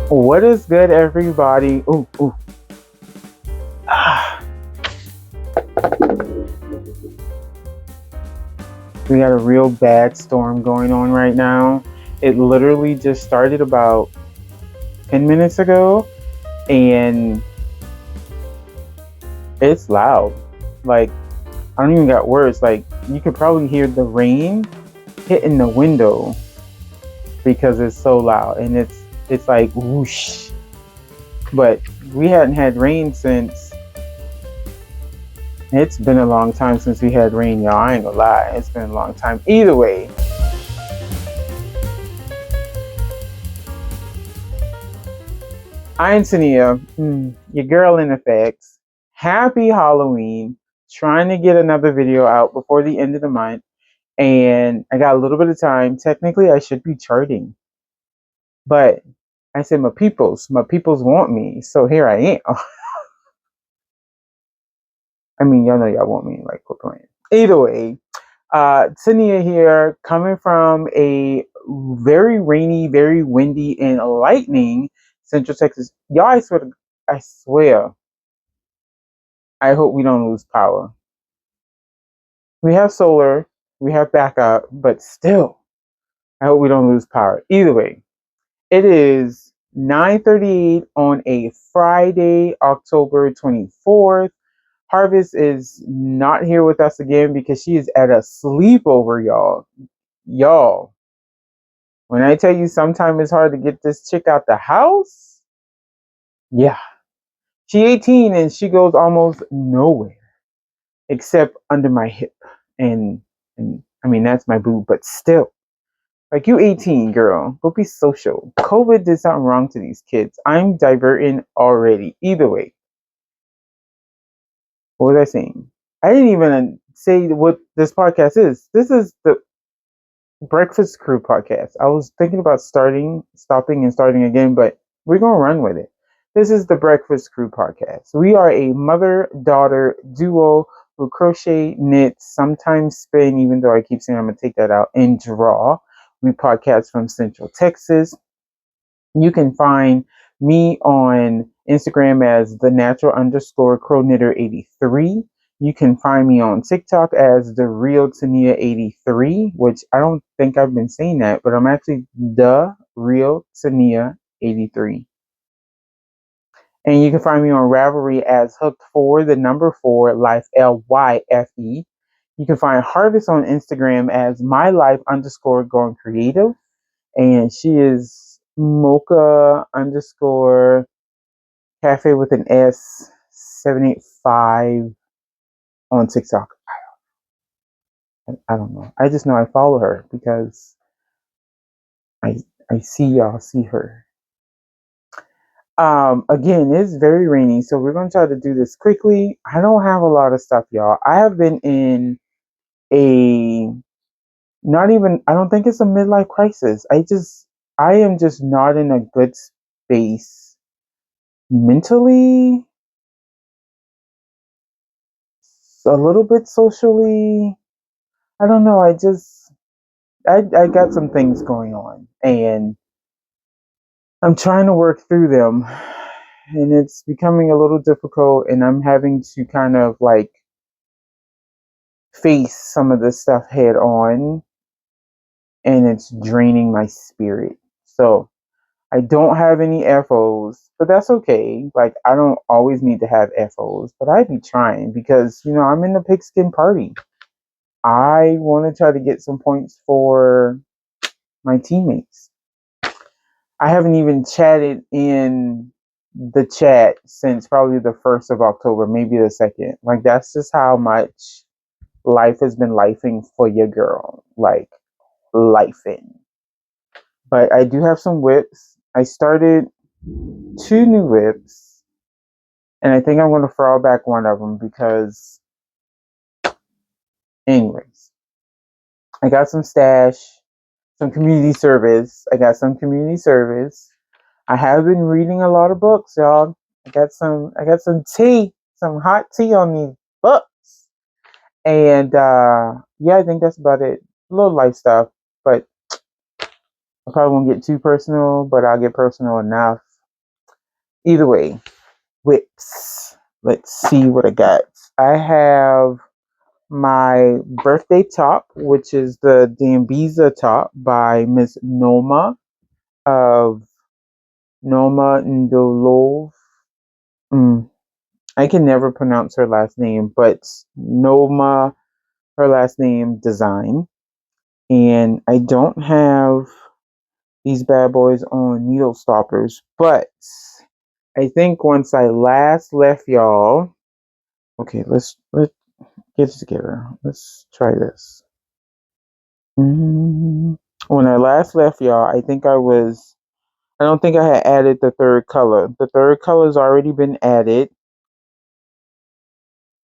What is good, everybody? Ooh, ooh. Ah. We got a real bad storm going on right now. It literally just started about 10 minutes ago, and it's loud. Like, I don't even got words. Like, you could probably hear the rain hitting the window because it's so loud, and it's like whoosh. But we hadn't had rain since. It's been a long time since we had rain, y'all. I ain't gonna lie. It's been a long time. Either way, I'm Tenia, your girl in effects. Happy Halloween. Trying to get another video out before the end of the month. And I got a little bit of time. Technically, I should be charting. But I said, my peoples want me. So here I am. I mean, y'all know y'all want me, like, quit playing. Either way, Tenia here, coming from a very rainy, very windy, and lightning Central Texas. Y'all, I swear, I hope we don't lose power. We have solar, we have backup, but still, I hope we don't lose power. Either way, it is 9:38 on a Friday, October 24th. Harvess is not here with us again because she is at a sleepover, y'all. Y'all, when I tell you sometimes it's hard to get this chick out the house, yeah. She 18 and she goes almost nowhere except under my hip. And I mean that's my boob, but still. Like, you 18, girl. Go be social. COVID did something wrong to these kids. I'm diverting already. Either way. What was I saying? I didn't even say what this podcast is. This is the Breakfast Crew podcast. I was thinking about stopping and starting again, but we're going to run with it. This is the Breakfast Crew podcast. We are a mother-daughter duo who crochet, knit, sometimes spin, even though I keep saying I'm going to take that out, and draw. We podcast from Central Texas. You can find me on Instagram as the natural_crow-knitter83. You can find me on TikTok as the real Tenia83, which I don't think I've been saying that, but I'm actually the real Tenia83. And you can find me on Ravelry as hooked for the number 4 life, LYFE. You can find Harvess on Instagram as my life_going creative. And she is mocha_cafe with an S 785 on TikTok. I don't know. I just know I follow her because I see y'all see her. Again, it's very rainy, so we're gonna try to do this quickly. I don't have a lot of stuff, y'all. I have been in a I don't think it's a midlife crisis. I am just not in a good space mentally, a little bit socially. I don't know. I got some things going on, and I'm trying to work through them, and it's becoming a little difficult, and I'm having to kind of like face some of this stuff head on, and it's draining my spirit. So I don't have any FOs, but that's okay. Like, I don't always need to have FOs, but I be trying because, I'm in the pigskin party. I want to try to get some points for my teammates. I haven't even chatted in the chat since probably the 1st of October, maybe the 2nd. Like, that's just how much life has been lifing for your girl. Like, lifing. But I do have some whips. I started 2 new whips, and I think I'm going to throw back one of them because, anyways, I got some stash, some community service. I got some community service. I have been reading a lot of books, y'all. I got some tea, some hot tea on these books. And yeah, I think that's about it. A little life stuff, but I probably won't get too personal, but I'll get personal enough. either way, whips. Let's see what I got. I have my birthday top, which is the Dambisa top by Miss Noma of Noma Ndolov. Mm, I can never pronounce her last name, but Noma, her last name, design. And I don't have these bad boys on needle stoppers, but I think once I last left y'all, okay, let's get it together. Let's try this. When I last left y'all, I don't think I had added the third color. The third color has already been added.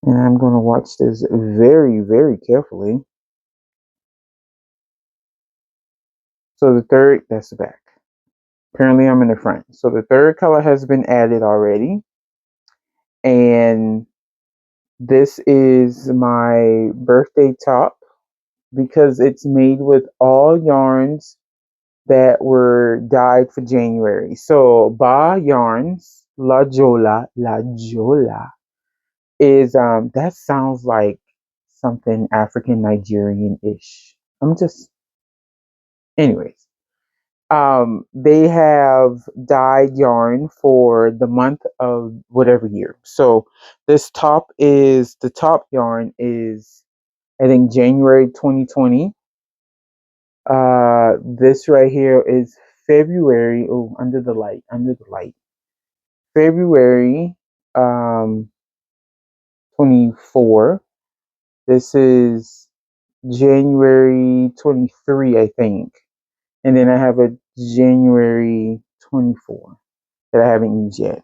And I'm going to watch this very, very carefully. So the third, that's the back. Apparently I'm in the front. So the third color has been added already. And this is my birthday top because it's made with all yarns that were dyed for January. So Bahh Yarns, La Jolla is that sounds like something African Nigerian ish. I'm just anyways. They have dyed yarn for the month of whatever year. So this top is the top yarn is I think January 2020. This right here is February. Oh, under the light. February 24. This is January 23, I think. And then I have a January 24 that I haven't used yet.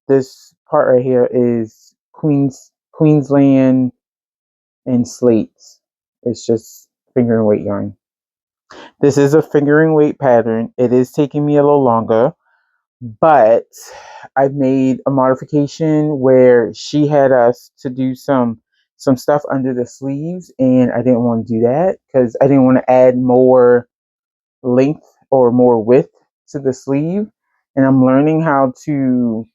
This part right here is Queensland and slates. It's just finger and weight yarn. This is a finger and weight pattern. It is taking me a little longer, but I've made a modification where she had us to do some stuff under the sleeves, and I didn't want to do that because I didn't want to add more length or more width to the sleeve. And I'm learning how to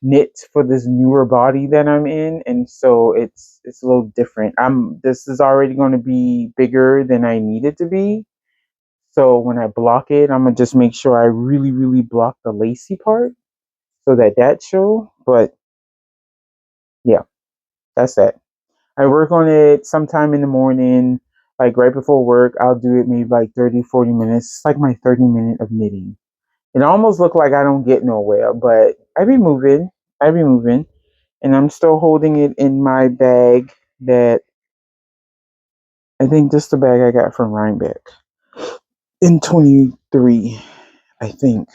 knit for this newer body that I'm in, and so it's a little different. This is already going to be bigger than I need it to be. So when I block it, I'm gonna just make sure I really, really block the lacy part so that show. But yeah, that's that. I work on it sometime in the morning, like right before work. I'll do it maybe like 30, 40 minutes. It's like my 30 minute of knitting. It almost look like I don't get nowhere, but I be moving. I be moving. And I'm still holding it in my bag that I think this is the bag I got from Rhinebeck in 23, I think.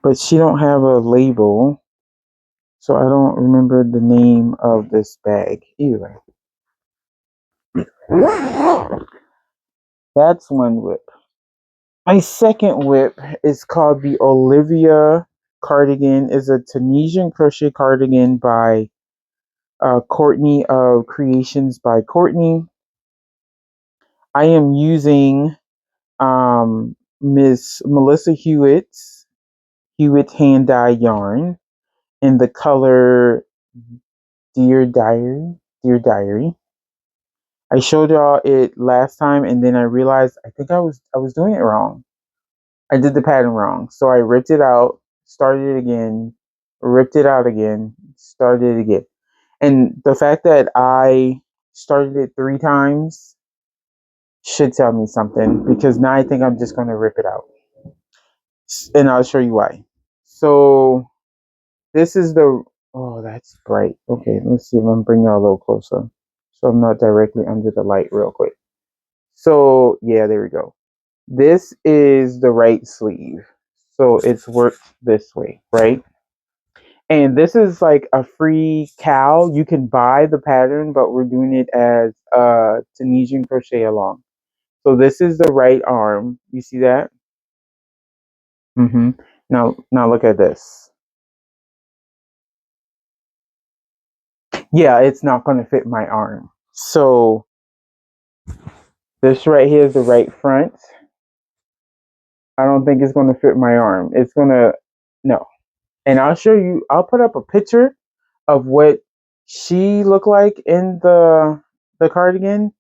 But she don't have a label, so I don't remember the name of this bag either. That's one whip. My second whip is called the Olivia cardigan. Is a Tunisian crochet cardigan by Courtney of Creations by Courtney. I am using Miss Melissa Hewitt's Hue-It-Handdyed yarn in the color Dear Diary. Dear Diary. I showed y'all it last time, and then I realized I think I was doing it wrong. I did the pattern wrong, so I ripped it out, started it again, ripped it out again, started it again. And the fact that I started it 3 times should tell me something because now I think I'm just going to rip it out. And I'll show you why. So this is the, oh, that's bright. Okay, let's see if I'm bringing y'all a little closer. So I'm not directly under the light real quick. So yeah, there we go. This is the right sleeve. So it's worked this way, right? And this is like a free cowl. You can buy the pattern, but we're doing it as Tunisian crochet along. So this is the right arm. You see that? Now look at this. Yeah, it's not going to fit my arm. So this right here is the right front. I don't think it's going to fit my arm. It's going to, no. And I'll show you, I'll put up a picture of what she looked like in the cardigan.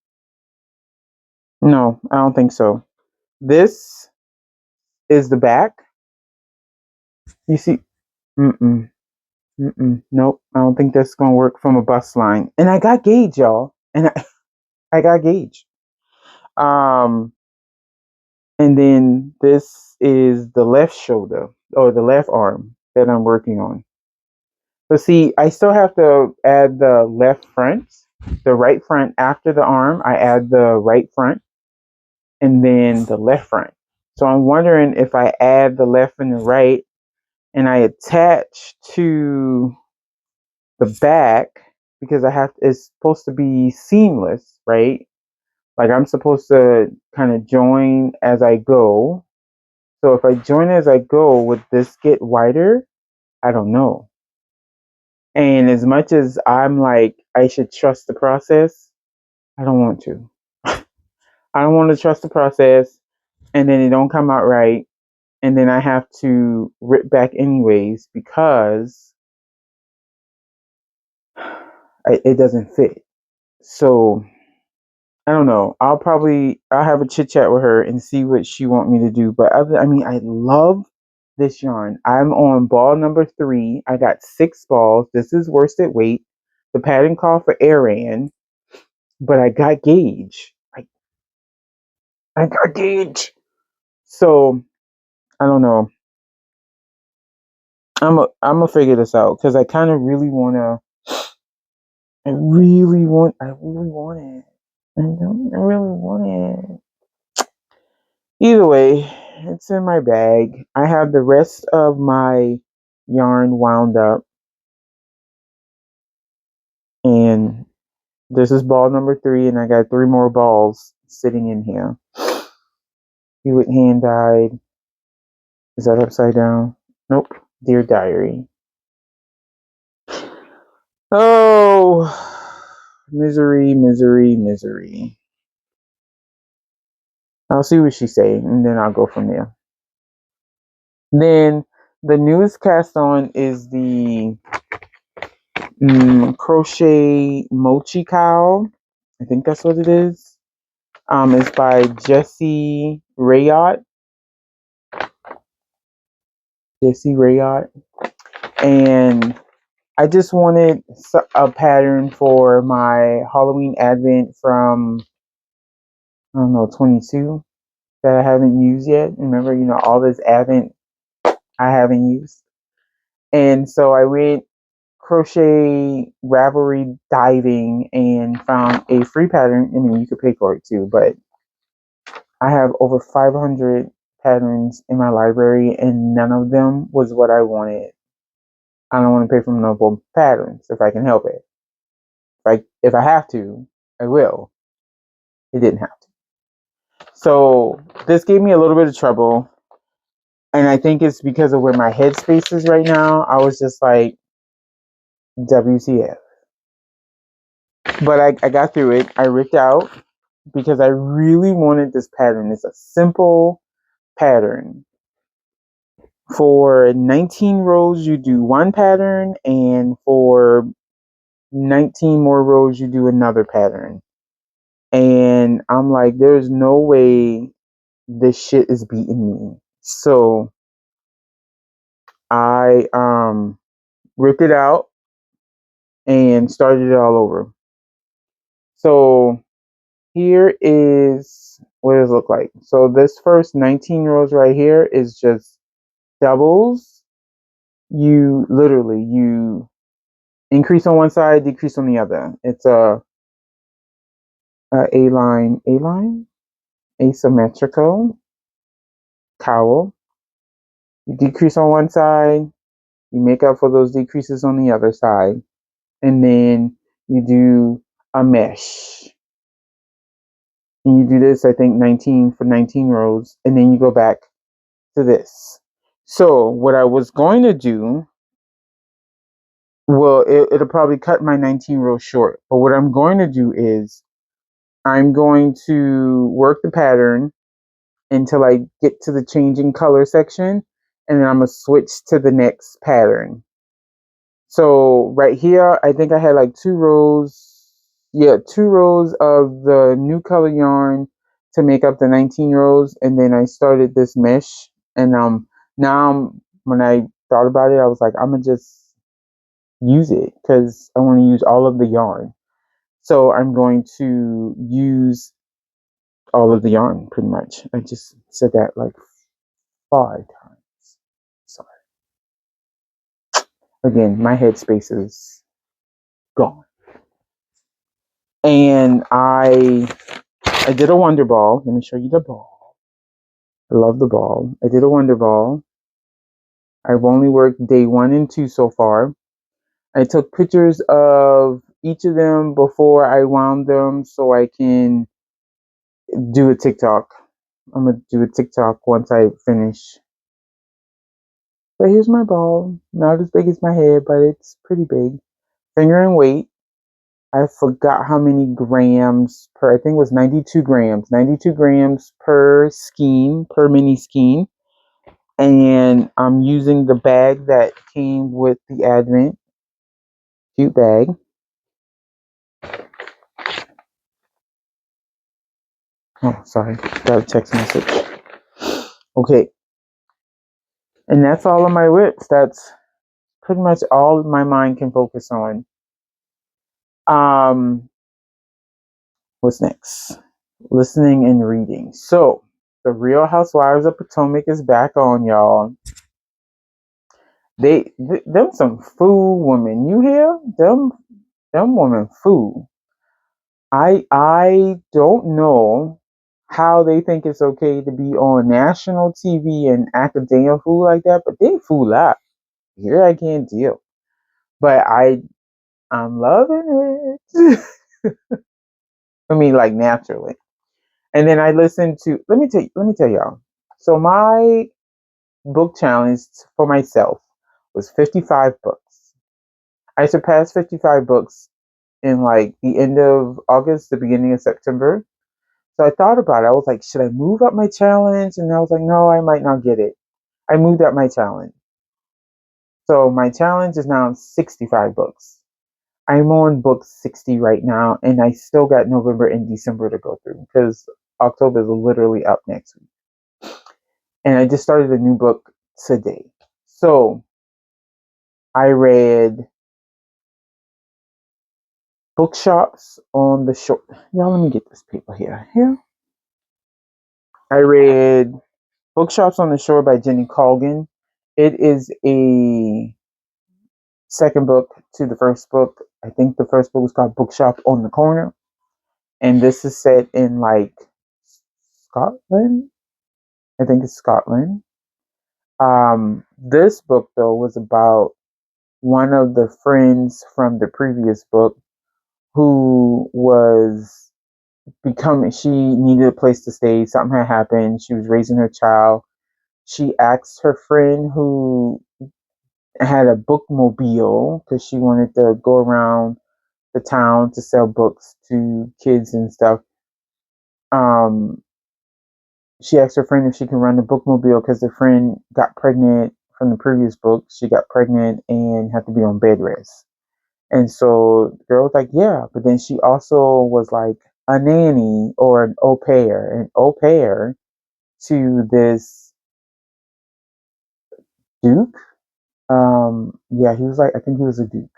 No, I don't think so. This is the back. You see, mm-mm, mm-mm, nope. I don't think that's gonna work from a bust line. And I got gauge, y'all. And I got gauge. Um, and then this is the left shoulder or the left arm that I'm working on. But see, I still have to add the left front, the right front after the arm. I add the right front and then the left front. So I'm wondering if I add the left and the right and I attach to the back because it's supposed to be seamless, right? Like I'm supposed to kind of join as I go. So if I join as I go, would this get wider? I don't know. And as much as I'm like, I should trust the process, I don't want to. I don't want to trust the process and then it don't come out right. And then I have to rip back anyways because it doesn't fit. So I don't know. I'll have a chit chat with her and see what she want me to do. But I mean, I love this yarn. I'm on ball number 3. I got 6 balls. This is worsted weight. The pattern called for Aran, but I got gauge. I got gauge. So I don't know. I'm gonna figure this out because I kind of really wanna. I really want it. I really want it. Either way, it's in my bag. I have the rest of my yarn wound up, and this is ball number 3, and I got 3 more balls sitting in here. Hue-It-Handdyed. Is that upside down? Nope. Dear Diary. Oh, misery, misery, misery. I'll see what she say, and then I'll go from there. Then the newest cast on is the crochet Mochi Cowl. I think that's what it is. It's by Jessie Rayot. Jessie Rayot. And I just wanted a pattern for my Halloween Advent from, I don't know, 22 that I haven't used yet. Remember, all this Advent I haven't used. And so I went crochet Ravelry diving and found a free pattern. I mean, you could pay for it too, but I have over 500 patterns in my library and none of them was what I wanted. I don't want to pay for multiple patterns if I can help it. If I have to, I will. It didn't have to. So this gave me a little bit of trouble. And I think it's because of where my headspace is right now. I was just like, WTF. But I got through it. I ripped out because I really wanted this pattern. It's a simple pattern. For 19 rows, you do one pattern, and for 19 more rows, you do another pattern. And I'm like, there's no way this shit is beating me. So I ripped it out and started it all over. So here is what does it look like. So this first 19 rows right here is just doubles. You increase on one side, decrease on the other. It's a A-line, asymmetrical cowl. You decrease on one side, you make up for those decreases on the other side, and then you do a mesh. And you do this, I think, 19 for 19 rows, and then you go back to this. So what I was going to do, well, it'll probably cut my 19 rows short, but what I'm going to do is I'm going to work the pattern until I get to the changing color section, and then I'm gonna switch to the next pattern. So right here, I think I had like 2 rows. Yeah, 2 rows of the new color yarn to make up the 19 rows, and then I started this mesh. And now when I thought about it, I was like, I'm gonna just use it because I want to use all of the yarn. So I'm going to use all of the yarn pretty much. I just said that like 5 times. Sorry. Again, my headspace is gone. And I did a wonder ball. Let me show you the ball. I love the ball. I did a wonder ball. I've only worked day 1 and 2 so far. I took pictures of each of them before I wound them so I can do a TikTok. I'm gonna do a TikTok once I finish. But here's my ball. Not as big as my head, but it's pretty big. Finger and weight. I forgot how many grams per, I think it was 92 grams. 92 grams per skein, per mini skein. And I'm using the bag that came with the Advent. Cute bag. Oh, sorry. Got a text message. Okay. And that's all of my whips. That's pretty much all my mind can focus on. What's next? Listening and reading. So, the Real Housewives of Potomac is back on, y'all. Them some fool women. You hear? Them women fool. I don't know how they think it's okay to be on national TV and act a damn fool like that, but they fool out. Here I can't deal. But I'm loving it. I mean, like naturally. And then I listened to. Let me tell y'all. So my book challenge for myself was 55 books. I surpassed 55 books in like the end of August, the beginning of September. So I thought about it. I was like, should I move up my challenge? And I was like, no, I might not get it. I moved up my challenge. So my challenge is now 65 books. I'm on book 60 right now, and I still got November and December to go through because October is literally up next week. And I just started a new book today. So I read Bookshops on the Shore. Y'all, let me get this paper here. Here. I read Bookshops on the Shore by Jenny Colgan. It is a second book to the first book. I think the first book was called Bookshop on the Corner. And this is set in like Scotland. I think it's Scotland. This book though was about one of the friends from the previous book who was becoming, she needed a place to stay. Something had happened. She was raising her child. She asked her friend who had a bookmobile because she wanted to go around the town to sell books to kids and stuff. Um, she asked her friend if she can run the bookmobile because the friend got pregnant from the previous book. She got pregnant and had to be on bed rest. And so the girl was like, yeah. But then she also was like a nanny or an au pair to this duke. Yeah, he was like, I think he was a duke.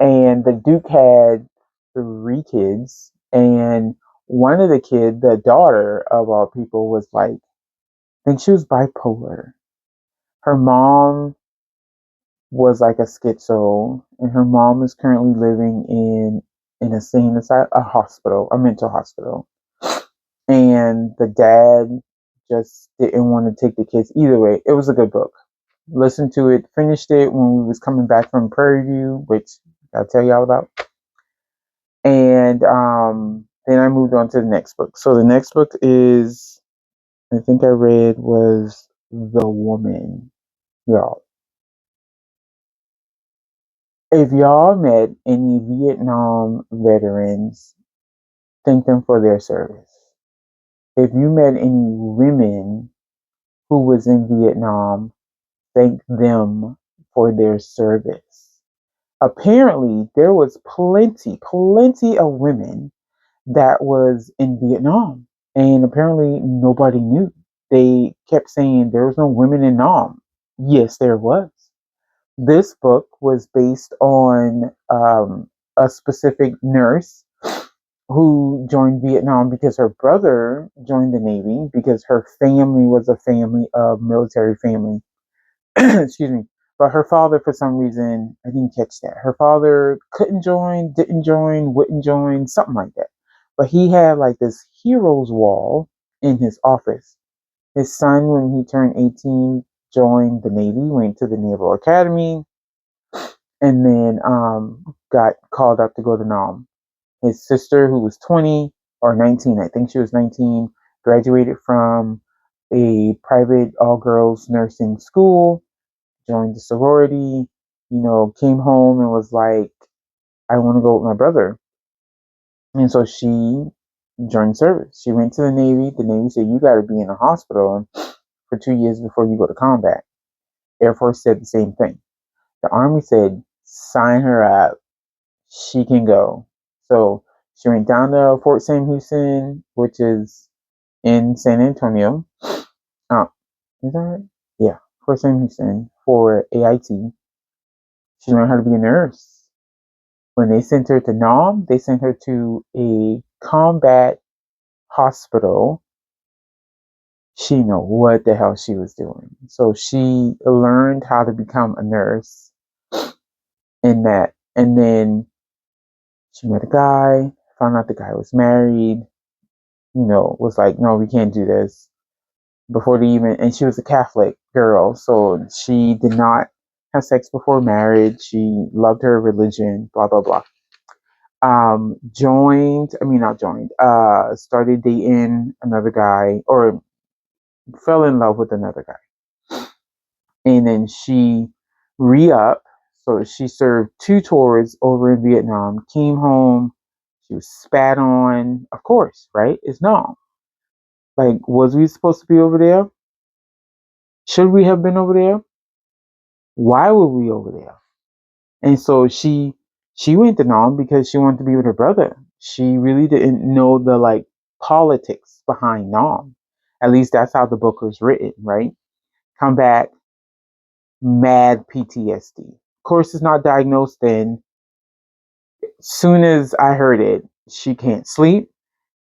And the duke had 3 kids. And one of the kids, the daughter of all people, was like, I think she was bipolar. Her mom was like a schizo, and her mom is currently living in an insane asylum, a hospital, a mental hospital. And the dad just didn't want to take the kids. Either way, it was a good book. Listened to it, finished it when we was coming back from Prairie View, which I'll tell y'all about. And then I moved on to the next book. So the next book is, I think I read was The Woman, y'all. If y'all met any Vietnam veterans, thank them for their service. If you met any women who was in Vietnam, thank them for their service. Apparently, there was plenty of women that was in Vietnam, and apparently nobody knew. They kept saying there was no women in Nam. Yes, there was. This book was based on a specific nurse who joined Vietnam because her brother joined the Navy because her family was a family of military family. Excuse me. But her father, for some reason, I didn't catch that. Her father couldn't join, didn't join, wouldn't join, something like that. But he had like this heroes wall in his office. His son, when he turned 18, joined the Navy, went to the Naval Academy, and then got called up to go to Nam. His sister, who was 20 or 19, I think she was 19, graduated from a private all girls nursing school, joined the sorority, came home and was like, I want to go with my brother. And so she joined service. She went to the Navy. The Navy said, you got to be in a hospital for 2 years before you go to combat. Air Force said the same thing. The Army said, sign her up. She can go. So she went down to Fort Sam Houston, which is in San Antonio. Oh, is that right? Yeah, Fort Sam Houston for AIT. She learned how to be a nurse. When they sent her to Nam, they sent her to a combat hospital. She didn't know what the hell she was doing. So she learned how to become a nurse in that. And then she met a guy, found out the guy was married, was like, no, we can't do this. Before they even, and she was a Catholic girl, so she did not have sex before marriage. She loved her religion, blah, blah, blah. Started dating another guy, or fell in love with another guy. And then she re-up. So she served 2 tours over in Vietnam, came home, she was spat on, of course, right? It's no. Like, was we supposed to be over there? Should we have been over there? Why were we over there? And so she went to Nam because she wanted to be with her brother. She really didn't know the like politics behind Nam. At least that's how the book was written, right? Come back, mad PTSD. Of course, it's not diagnosed then. Soon as I heard it, she can't sleep.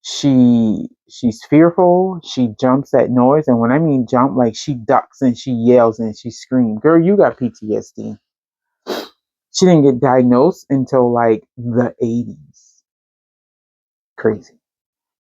She's fearful. She jumps at noise, and when I mean jump, like she ducks and she yells and she screams. Girl, you got PTSD. She didn't get diagnosed until like the 80s. Crazy.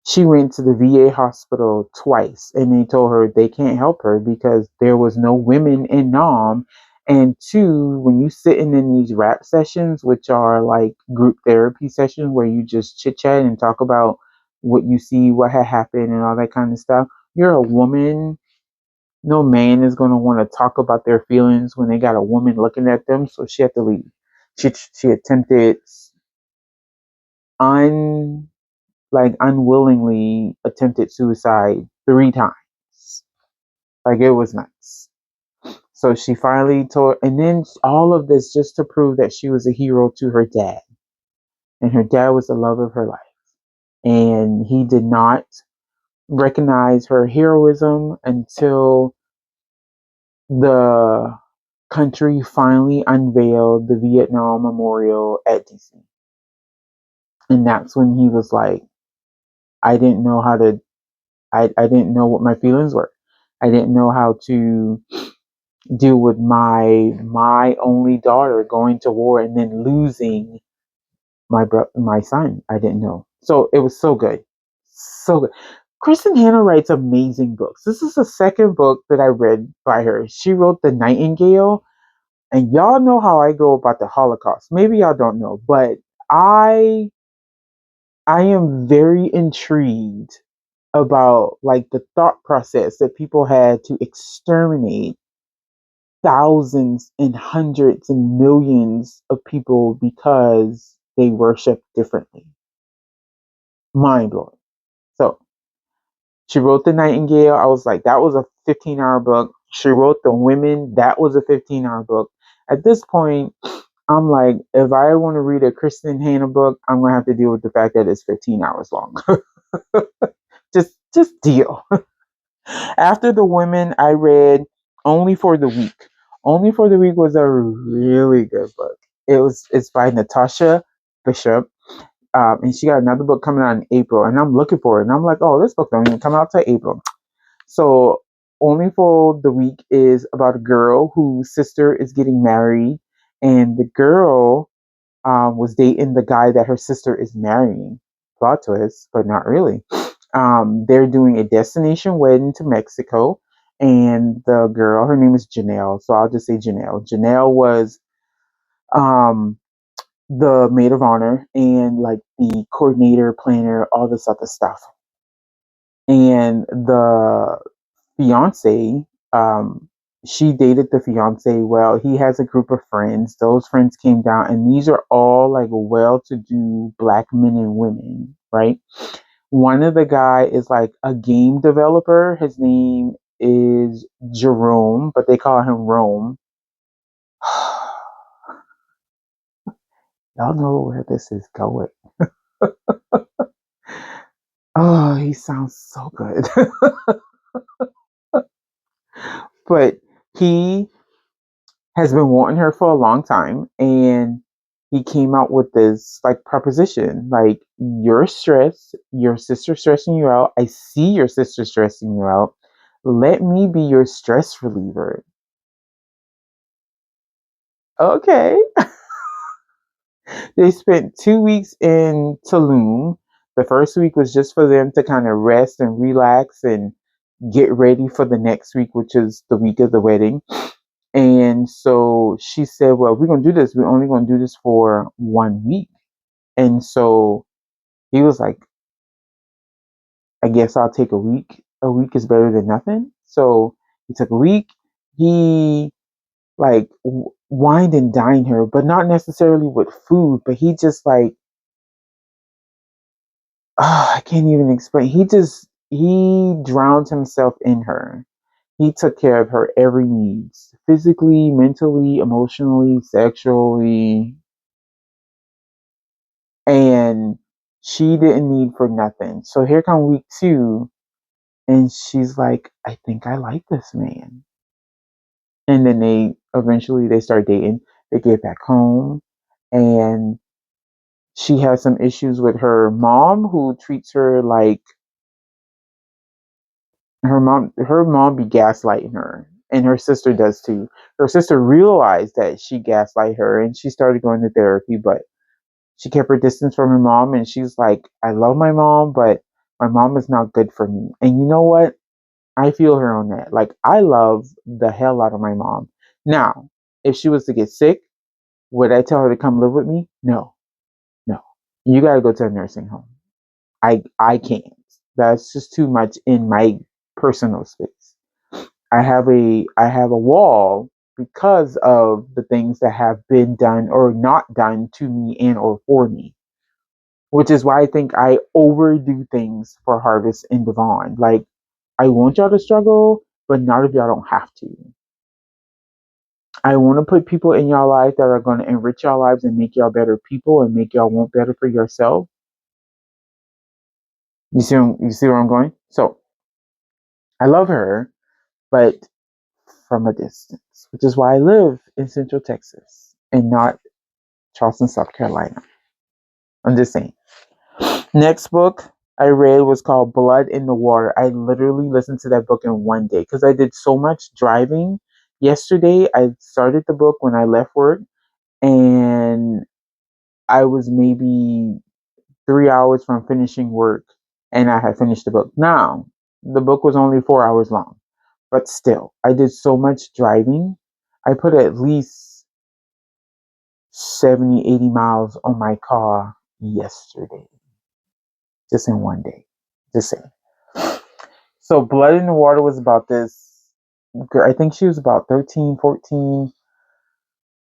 She went to the VA hospital twice and they told her they can't help her because there was no women in Nam. And two, when you sitting in these rap sessions, which are like group therapy sessions where you just chit chat and talk about what you see, what had happened, and all that kind of stuff, you're a woman. No man is going to want to talk about their feelings when they got a woman looking at them. So she had to leave. She attempted un unwillingly attempted suicide 3 times. Like it was nuts. So she finally told, and then all of this just to prove that she was a hero to her dad. And her dad was the love of her life. And he did not recognize her heroism until the country finally unveiled the Vietnam Memorial at DC. And that's when he was like, I didn't know how to I didn't know what my feelings were. I didn't know how to deal with my only daughter going to war and then losing my son. I didn't know. So it was so good. So good. Kristen Hanna writes amazing books. This is the second book that I read by her. She wrote The Nightingale, and y'all know how I go about the Holocaust. Maybe y'all don't know, but I am very intrigued about like the thought process that people had to exterminate thousands and hundreds and millions of people because they worship differently. Mind blowing. So She wrote The Nightingale. I was like, that was a 15-hour book. She wrote The Women. That was a 15-hour book. At this point, I'm like, if I want to read a Kristen Hanna book, I'm gonna have to deal with the fact that it's 15 hours long. just deal. After The Women, I read Only for the Week. Only for the Week was a really good book. It's by Natasha Bishop. And she got another book coming out in April, and I'm looking for it. And I'm like, oh, this book don't even come out till April. So, Only for the Week is about a girl whose sister is getting married, and the girl was dating the guy that her sister is marrying. Plot twist, but not really. They're doing a destination wedding to Mexico, and the girl, her name is Janelle, so I'll just say Janelle. Janelle was um, the maid of honor and like the coordinator, planner, all this other stuff. And the fiance, she dated the fiance. Well, he has a group of friends. Those friends came down, and these are all like well-to-do black men and women, right? One of the guy is like a game developer. His name is Jerome, but they call him Rome. Y'all know where this is going. Oh, he sounds so good. But he has been wanting her for a long time, and he came out with this like proposition, like, you're stressed, your sister's stressing you out, I see your sister stressing you out, let me be your stress reliever. Okay. They spent 2 weeks in Tulum. The first week was just for them to kind of rest and relax and get ready for the next week, which is the week of the wedding. And so she said, well, we're going to do this. We're only going to do this for 1 week. And so he was like, I guess I'll take a week. A week is better than nothing. So he took a week. He like wined and dined her, but not necessarily with food, but he just like, I can't even explain. He drowned himself in her. He took care of her every needs, physically, mentally, emotionally, sexually, and she didn't need for nothing. So here come week 2, and she's like, I think I like this man. And then they start dating. They get back home, and she has some issues with her mom, who treats her like her mom be gaslighting her, and her sister does too. Her sister realized that she gaslight her, and she started going to therapy, but she kept her distance from her mom, and she's like, I love my mom, but my mom is not good for me. And you know what? I feel her on that. Like, I love the hell out of my mom. Now, if she was to get sick, would I tell her to come live with me? No. No. You gotta go to a nursing home. I can't. That's just too much in my personal space. I have a wall because of the things that have been done or not done to me and or for me. Which is why I think I overdo things for Harvest and Devon. Like, I want y'all to struggle, but not if y'all don't have to. I want to put people in y'all life that are going to enrich y'all lives and make y'all better people and make y'all want better for yourself. You see where I'm going? So I love her, but from a distance, which is why I live in Central Texas and not Charleston, South Carolina. I'm just saying. Next book I read was called Blood in the Water. I literally listened to that book in one day because I did so much driving. Yesterday, I started the book when I left work, and I was maybe 3 hours from finishing work, and I had finished the book. Now, the book was only 4 hours long, but still, I did so much driving. I put at least 70, 80 miles on my car yesterday, just in one day. Just saying. So Blood in the Water was about this girl. I think she was about 13, 14.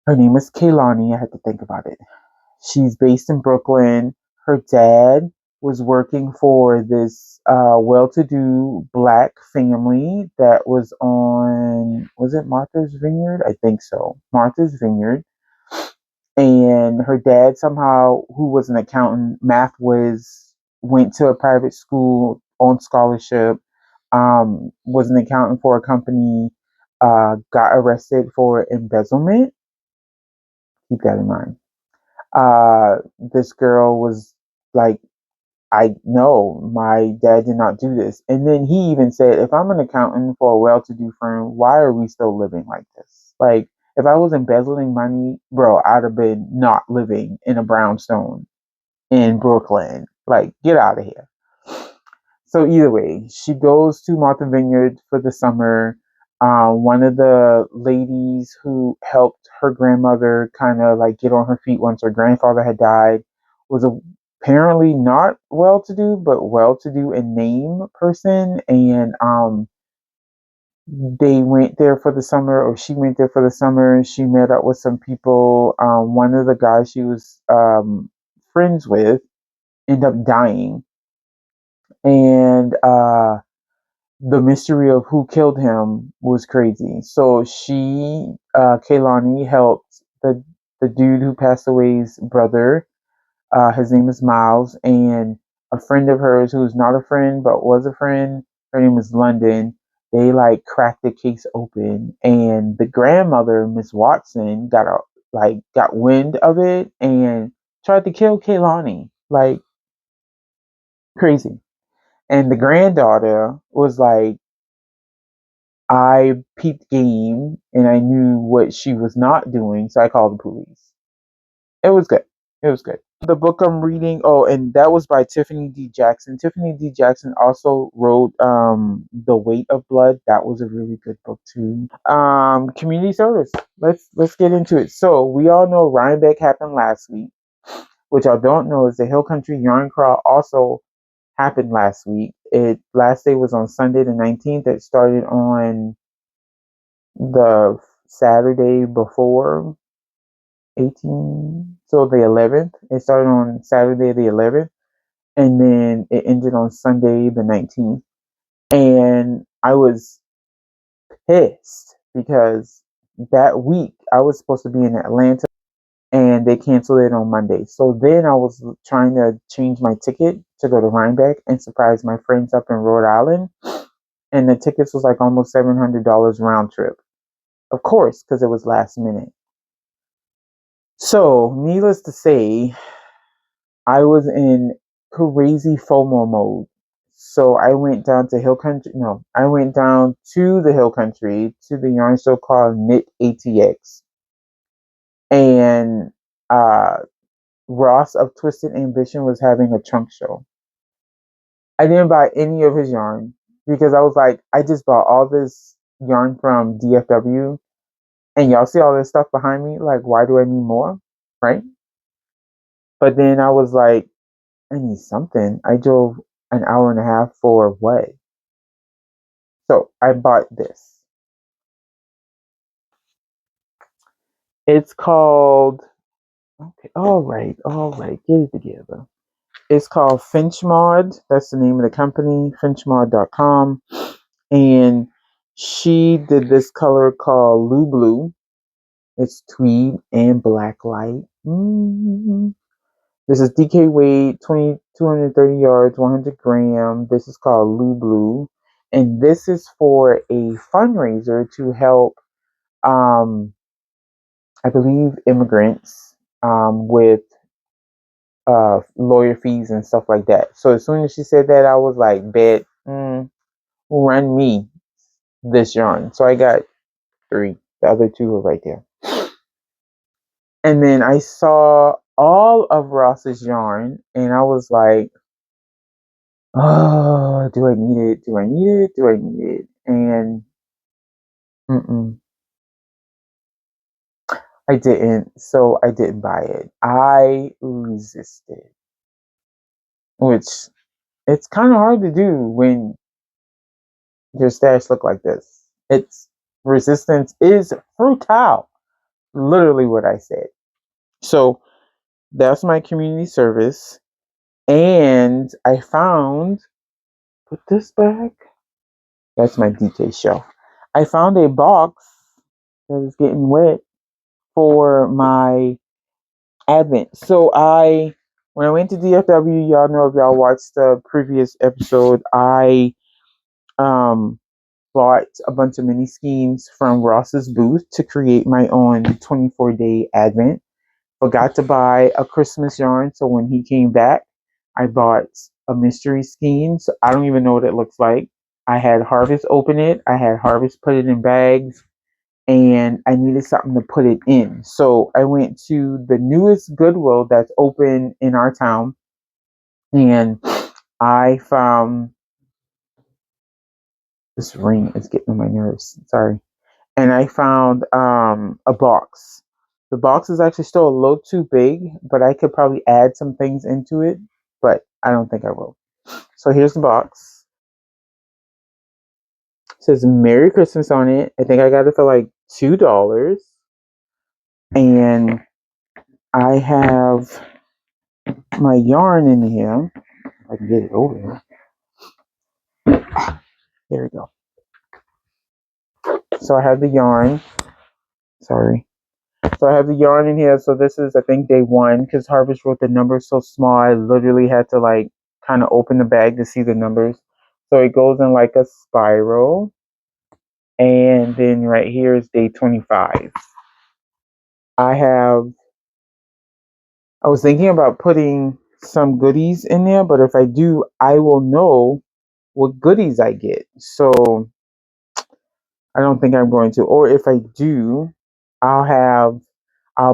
Her name is Kaylani. I had to think about it. She's based in Brooklyn. Her dad was working for this well-to-do black family that was on, was it Martha's Vineyard? I think so. Martha's Vineyard. And her dad somehow, who was an accountant, math whiz, went to a private school on scholarship, was an accountant for a company, got arrested for embezzlement. Keep that in mind. This girl was like, I know my dad did not do this. And then he even said, if I'm an accountant for a well to do firm, why are we still living like this? Like, if I was embezzling money, bro, I'd have been not living in a brownstone in Brooklyn. Like, get out of here. So either way, she goes to Martha Vineyard for the summer. One of the ladies who helped her grandmother kind of like get on her feet once her grandfather had died was apparently not well to do, but well to do in name person. And they went there for the summer, or she went there for the summer. She met up with some people. One of the guys she was friends with ended up dying. And the mystery of who killed him was crazy. So she, Kaylani, helped the dude who passed away's brother. His name is Miles, and a friend of hers who's not a friend but was a friend. Her name is London. They like cracked the case open, and the grandmother, Miss Watson, got wind of it and tried to kill Kaylani. Like crazy. And the granddaughter was like, I peeped game and I knew what she was not doing, so I called the police. It was good. It was good. The book I'm reading, oh, and that was by Tiffany D. Jackson. Tiffany D. Jackson also wrote The Weight of Blood. That was a really good book too. Community service. Let's get into it. So we all know Rhinebeck happened last week. Which I don't know is the Hill Country Yarn Crawl also happened last week. It last day was on Sunday the 19th. It started on the Saturday before 18, so the 11th. It started on Saturday the 11th, and then it ended on Sunday the 19th. And I was pissed because that week I was supposed to be in Atlanta and they canceled it on Monday. So then I was trying to change my ticket to go to Rhinebeck and surprise my friends up in Rhode Island. And the tickets was like almost $700 round trip. Of course, because it was last minute. So, needless to say, I was in crazy FOMO mode. So I went down to Hill Country. No, I went down to the Hill Country to the yarn show called Knit ATX. And Ross of Twisted Ambition was having a trunk show. I didn't buy any of his yarn because I was like, I just bought all this yarn from DFW, and y'all see all this stuff behind me. Like, why do I need more? Right? But then I was like, I need something. I drove an hour and a half for what? So I bought this. It's called, okay, all right, get it together. It's called Finchmod. That's the name of the company, finchmod.com. And she did this color called Lou Blue. It's tweed and black light. This is DK weight, 230 yards, 100 gram. This is called Lou Blue. And this is for a fundraiser to help, I believe, immigrants with lawyer fees and stuff like that. So as soon as she said that, I was like, bet, run me this yarn. So I got 3. The other 2 are right there. And then I saw all of Ross's yarn and I was like, oh, do I need it? Do I need it? Do I need it? And I didn't. So I didn't buy it. I resisted, which it's kind of hard to do when your stash look like this. It's resistance is futile. Literally what I said. So that's my community service. And I found, put this back. That's my DK shelf. I found a box that is getting wet for my Advent. So when I went to DFW, y'all know if y'all watched the previous episode, I um, bought a bunch of mini schemes from Ross's booth to create my own 24-day Advent. Forgot to buy a Christmas yarn, so when he came back, I bought a mystery scheme. So I don't even know what it looks like. I had Harvess open it. I had Harvess put it in bags, and I needed something to put it in. So I went to the newest Goodwill that's open in our town, and I found this ring is getting on my nerves. Sorry. And I found a box. The box is actually still a little too big, but I could probably add some things into it, but I don't think I will. So here's the box. It says Merry Christmas on it. I think I got it for like $2. And I have my yarn in here. If I can get it over here. There we go. So I have the yarn. Sorry. So I have the yarn in here. So this is, I think, day one, because Harvest wrote the numbers so small. I literally had to like kind of open the bag to see the numbers. So it goes in like a spiral. And then right here is day 25. I was thinking about putting some goodies in there, but if I do, I will know what goodies I get. So I don't think I'm going to. Or if I do, I'll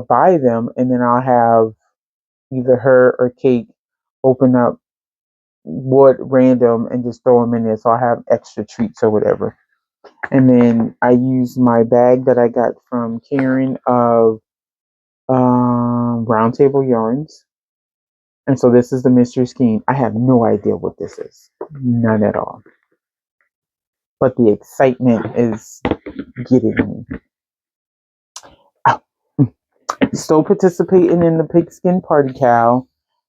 buy them, and then I'll have either her or Kate open up what random and just throw them in there, so I have extra treats or whatever. And then I use my bag that I got from Karen of Round Table Yarns. And so this is the mystery scheme. I have no idea what this is. None at all. But the excitement is getting me. Oh. Still participating in the pigskin party, Cal.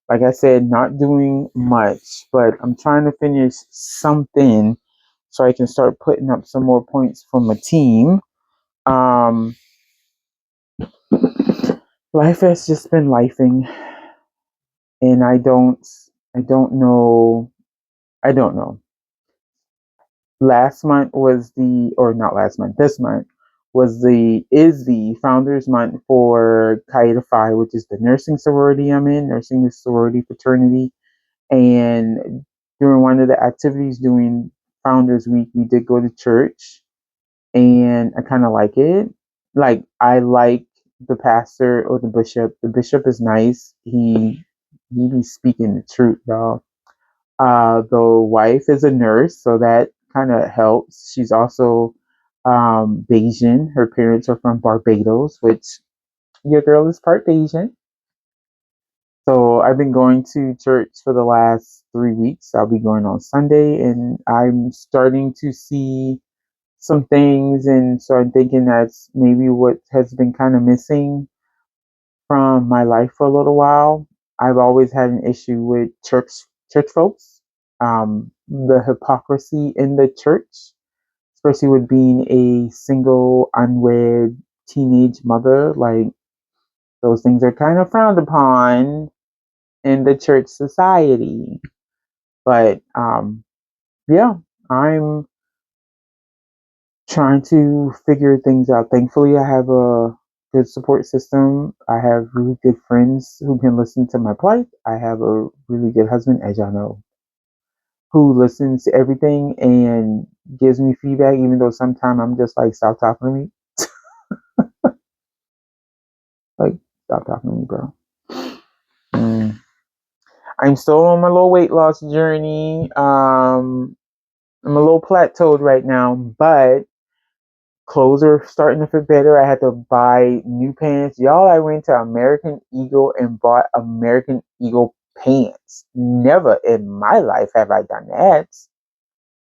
Like I said, not doing much, but I'm trying to finish something so I can start putting up some more points for my team. Life has just been lifing, and I don't know. I don't know. Last month was the, or not last month, this month is the founders month for Chi Eta Phi, which is the nursing sorority I'm in, nursing sorority fraternity. And during one of the activities during Founders Week, we did go to church, and I kind of like it. Like, I like the pastor or the bishop. The bishop is nice. He be speaking the truth, y'all. The wife is a nurse, so that kind of helps. She's also Bayesian. Her parents are from Barbados, which your girl is part Bayesian. So I've been going to church for the last 3 weeks. I'll be going on Sunday, and I'm starting to see some things, and so I'm thinking that's maybe what has been kind of missing from my life for a little while. I've always had an issue with church folks, the hypocrisy in the church, especially with being a single, unwed teenage mother. Like, those things are kind of frowned upon in the church society. But yeah, I'm trying to figure things out. Thankfully, I have a good support system. I have really good friends who can listen to my plight. I have a really good husband, as y'all know, who listens to everything and gives me feedback, even though sometimes I'm just like, stop talking to me. Like, stop talking to me, bro. I'm still on my little weight loss journey. I'm a little plateaued right now, but clothes are starting to fit better. I had to buy new pants. Y'all, I went to American Eagle and bought American Eagle pants. Never in my life have I done that.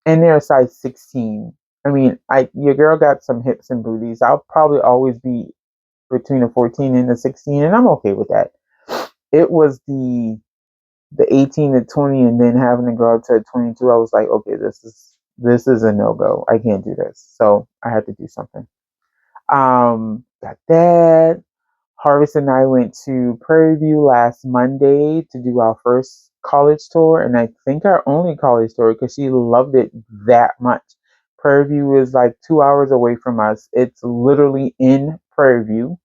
And they're a size 16. I mean, your girl got some hips and booties. I'll probably always be between a 14 and a 16, and I'm okay with that. It was the the 18 to 20 and then having to go up to 22, I was like, okay, this is a no-go. I can't do this. So I had to do something. Got that. Harvess and I went to Prairie View last Monday to do our first college tour, and I think our only college tour because she loved it that much. Prairie View is like 2 hours away from us. It's literally in Prairie View,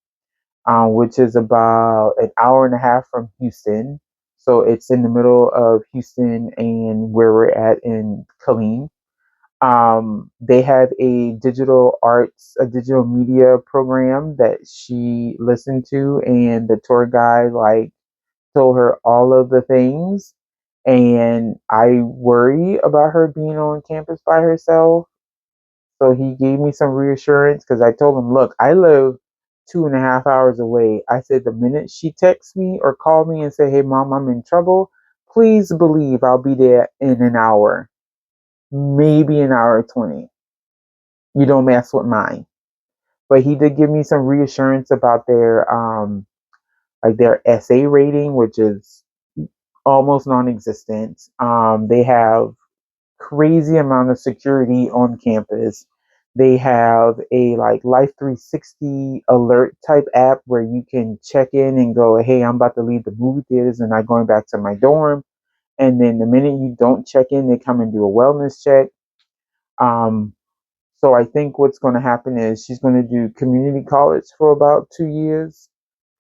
which is about an hour and a half from Houston. So it's in the middle of Houston and where we're at in Killeen. They have a digital media program that she listened to, and the tour guide like told her all of the things. And I worry about her being on campus by herself. So he gave me some reassurance because I told him, look, I live 2.5 hours away. I said, the minute she texts me or call me and say, hey, mom, I'm in trouble, please believe I'll be there in an hour, maybe an hour 20. You don't mess with mine. But he did give me some reassurance about their essay rating, which is almost non-existent. They have crazy amount of security on campus. They have a like Life 360 alert type app where you can check in and go, hey, I'm about to leave the movie theaters and I'm going back to my dorm. And then the minute you don't check in, they come and do a wellness check. So I think what's going to happen is she's going to do community college for about 2 years,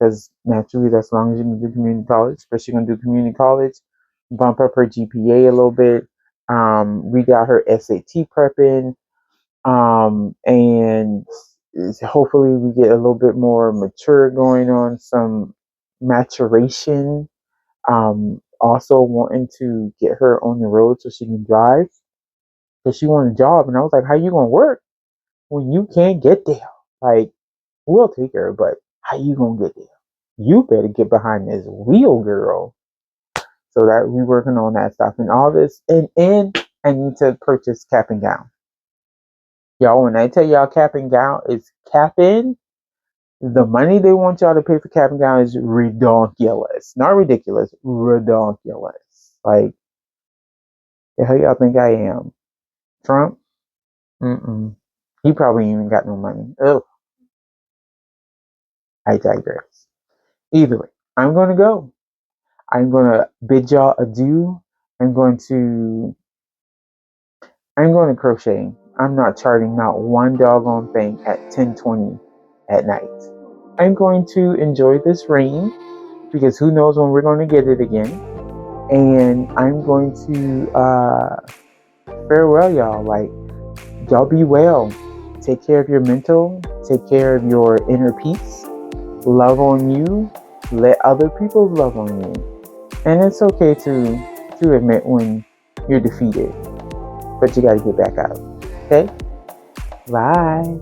because naturally that's as long as you can do community college. But she's going to do community college, bump up her GPA a little bit. We got her SAT prepping, and hopefully we get a little bit more mature going on, some maturation. Also wanting to get her on the road so she can drive, because she wanted a job, and I was like, how you gonna work when you can't get there? Like, we'll take her, but how you gonna get there? You better get behind this wheel, girl. So that we working on that stuff and all this. And I need to purchase cap and gown. Y'all, when I tell y'all cap and gown is capping, the money they want y'all to pay for cap and gown is ridiculous. Not ridiculous, ridiculous. Like, the hell y'all think I am? Trump? Mm-mm. He probably even got no money. Ugh. I digress. Either way, I'm going to go. I'm going to bid y'all adieu. I'm going to crochet. I'm not charting not one doggone thing at 10:20 at night. I'm going to enjoy this rain because who knows when we're going to get it again. And I'm going to farewell y'all. Like, y'all be well. Take care of your mental. Take care of your inner peace. Love on you. Let other people love on you. And it's okay to admit when you're defeated, but you got to get back out. Okay? Bye.